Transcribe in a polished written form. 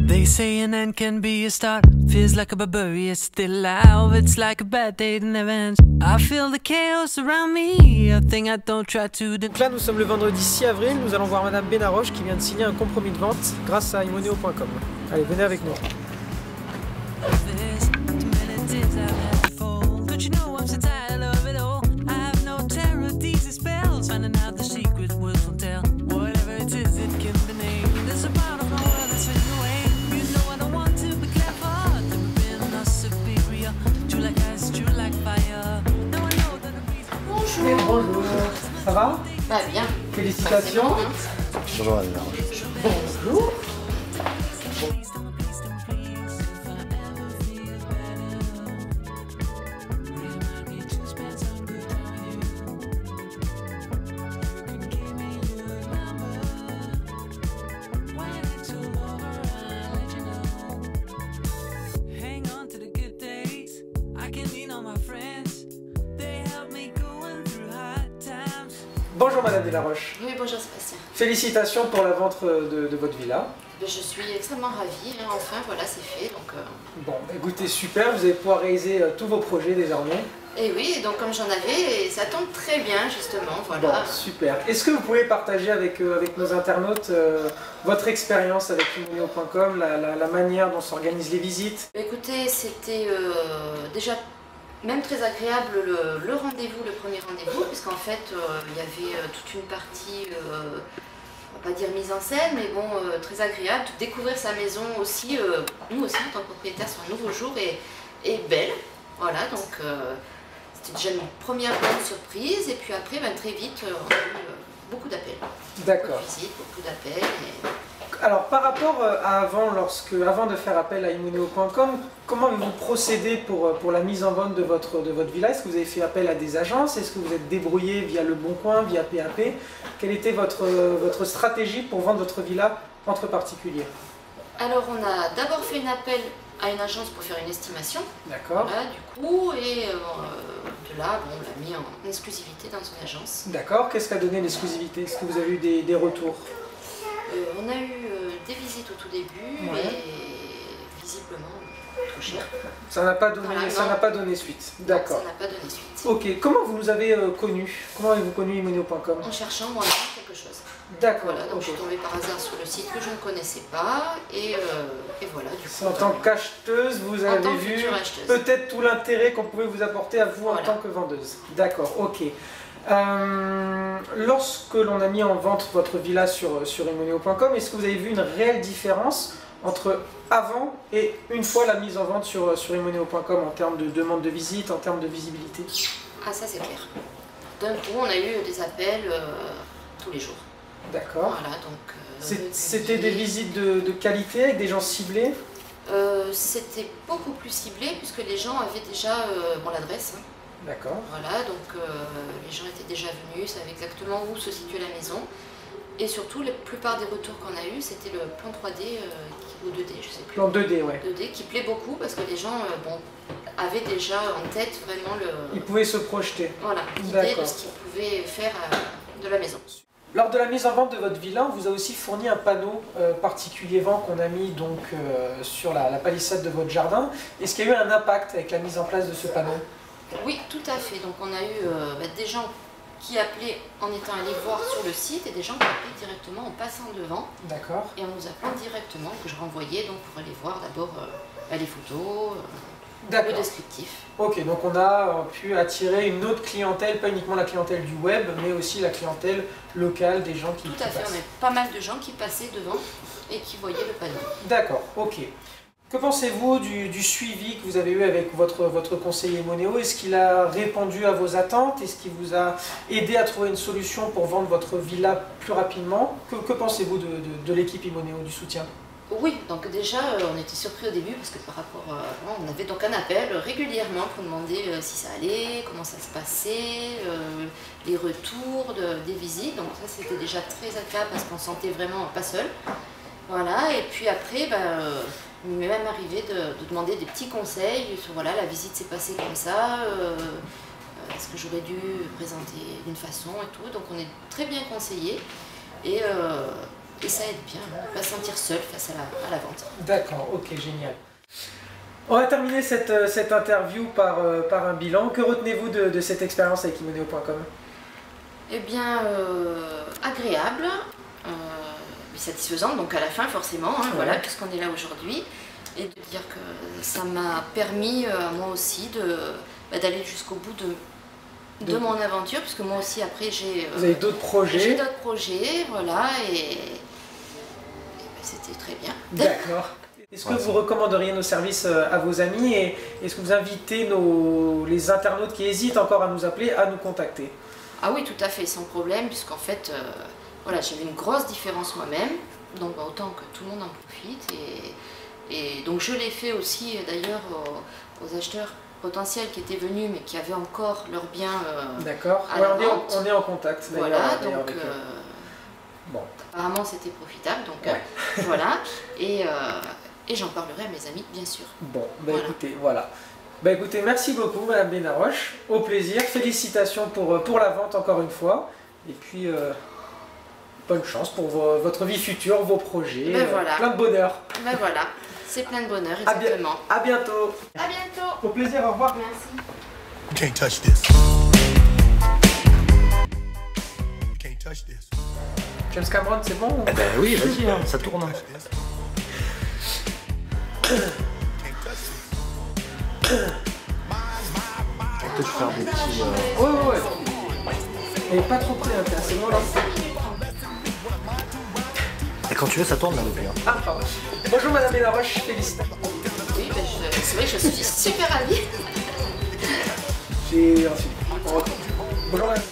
They say an end can be a start. Feels like a barbarian, it's still alive. It's like a bad day that never ends. I feel the chaos around me. A thing I don't try to. Donc là, nous sommes le vendredi 6 avril. Nous allons voir Madame Benaroche qui vient de signer un compromis de vente grâce à imoneo.com. Allez, venez avec nous. Bonjour, ça va? Bah bien. Félicitations. Bonjour Madame Benaroche. Bonjour. Bonjour Madame Benaroche. Oui, bonjour Sébastien. Félicitations pour la vente de votre villa. Je suis extrêmement ravie, hein. Enfin voilà, c'est fait. Donc, Bon, écoutez, super, vous allez pouvoir réaliser tous vos projets désormais. Et oui, donc comme j'en avais, et ça tombe très bien justement, voilà. Bon, super. Est-ce que vous pouvez partager avec nos internautes votre expérience avec imoneo.com, la manière dont s'organisent les visites? Écoutez, c'était déjà même très agréable le rendez-vous, le premier rendez-vous, puisqu'en fait il y avait toute une partie, on va pas dire mise en scène, mais bon, très agréable de découvrir sa maison aussi, nous aussi en tant que propriétaire sur un nouveau jour et belle. Voilà, donc c'était déjà une première bonne surprise, et puis après, ben, très vite, on a eu beaucoup d'appels. D'accord. Beaucoup de visites, beaucoup d'appels. Alors par rapport à avant, avant de faire appel à imoneo.com, comment avez-vous procédé pour la mise en vente de votre villa? Est-ce que vous avez fait appel à des agences? Est-ce que vous êtes débrouillé via Le Bon Coin, via PAP? Quelle était votre stratégie pour vendre votre villa entre particuliers? Alors on a d'abord fait un appel à une agence pour faire une estimation. D'accord. Voilà, du coup, et de là, bon, on l'a mis en exclusivité dans une agence. D'accord. Qu'est-ce qu'a donné l'exclusivité? Est-ce que vous avez eu des retours? On a eu des visites au tout début, Ouais. et visiblement trop cher. Ça n'a pas donné, Voilà, ça non. n'a pas donné suite. D'accord. Ça n'a pas donné suite. Ok. Comment vous nous avez connus? Comment avez-vous connu imoneo.com? En cherchant moi-même quelque chose. D'accord. Voilà, donc ok. je suis tombée par hasard sur le site que je ne connaissais pas, et voilà, du coup. En tant qu'acheteuse, vous En avez tant que vu future acheteuse. peut-être tout l'intérêt qu'on pouvait vous apporter à vous en Voilà. tant que vendeuse. D'accord, ok. Lorsque l'on a mis en vente votre villa sur imoneo.com, est-ce que vous avez vu une réelle différence entre avant et une fois la mise en vente sur imoneo.com en termes de demande de visite, en termes de visibilité? Ah, ça c'est clair. D'un coup, on a eu des appels tous les jours. D'accord. Voilà, donc. C'était des visites de qualité avec des gens ciblés? C'était beaucoup plus ciblé puisque les gens avaient déjà l'adresse. Hein. D'accord. Voilà, donc les gens étaient déjà venus, savaient exactement où se situait la maison. Et surtout, la plupart des retours qu'on a eus, c'était le plan 3D ou 2D, je sais plus. Plan 2D, ouais. 2D qui plaît beaucoup parce que les gens avaient déjà en tête vraiment Ils pouvaient se projeter. voilà, l'idée D'accord. de ce qu'ils pouvaient faire de la maison. Lors de la mise en vente de votre villa, on vous a aussi fourni un panneau particulier vent qu'on a mis donc sur la palissade de votre jardin. Est-ce qu'il y a eu un impact avec la mise en place de ce panneau? Oui, tout à fait. Donc on a eu des gens qui appelaient en étant allés voir sur le site et des gens qui appelaient directement en passant devant. D'accord. Et en nous appelant directement, que je renvoyais donc pour aller voir d'abord les photos, le D'accord. descriptif. Ok, donc on a pu attirer une autre clientèle, pas uniquement la clientèle du web, mais aussi la clientèle locale, des gens qui Tout à fait, passent. on avait pas mal de gens qui passaient devant et qui voyaient le panneau. D'accord, ok. Que pensez-vous du suivi que vous avez eu avec votre conseiller Imoneo? Est-ce qu'il a répondu à vos attentes? Est-ce qu'il vous a aidé à trouver une solution pour vendre votre villa plus rapidement? Que pensez-vous de l'équipe Imoneo, du soutien? Oui, donc déjà on était surpris au début parce que par rapport on avait donc un appel régulièrement pour demander si ça allait, comment ça se passait, les retours des visites, donc ça c'était déjà très agréable parce qu'on se sentait vraiment pas seul. Voilà, et puis après il m'est même arrivé de demander des petits conseils sur voilà, la visite s'est passée comme ça, est-ce que j'aurais dû présenter d'une façon et tout, donc on est très bien conseillés et Et ça aide bien, ne pas se sentir seul face à la vente. D'accord, ok, génial. On va terminer cette interview par un bilan. Que retenez-vous de cette expérience avec Imoneo.com? Eh bien, agréable, satisfaisante, donc à la fin forcément, hein, voilà, puisqu'on est là aujourd'hui. Et de dire que ça m'a permis à moi aussi d'aller jusqu'au bout de mon aventure, puisque moi aussi après j'ai... Vous avez d'autres projets? J'ai d'autres projets, voilà, et c'était très bien. D'accord. Est-ce que vous recommanderiez nos services à vos amis et est-ce que vous invitez les internautes qui hésitent encore à nous appeler à nous contacter? Ah oui, tout à fait, sans problème, puisqu'en fait, voilà, j'avais une grosse différence moi-même, donc autant que tout le monde en profite. Et donc je l'ai fait aussi d'ailleurs aux acheteurs potentiels qui étaient venus mais qui avaient encore leurs biens d'accord. À la vente. On est en contact d'ailleurs. Voilà, donc bon. Apparemment c'était profitable, donc voilà. Et j'en parlerai à mes amis, bien sûr. Bon, bah écoutez, voilà. Bah écoutez, merci beaucoup Madame Benaroche, au plaisir, félicitations pour la vente encore une fois, et puis bonne chance pour votre vie future, vos projets, plein de bonheur. Ben voilà, c'est plein de bonheur, exactement. À bientôt. À bientôt. Au plaisir, au revoir. Merci. You can't touch this. You can't touch this. James Cameron, c'est bon? Eh ben oui, vas-y, hein, ça tourne. On peut te faire des petits... Ouais. Mais pas trop près, hein, c'est bon là. Et quand tu veux, ça tourne là depuis. Hein. Ah, pardon. Bonjour Madame Benaroche, félicitations. Oui, ben c'est vrai que je suis super ravie. Bonjour Madame.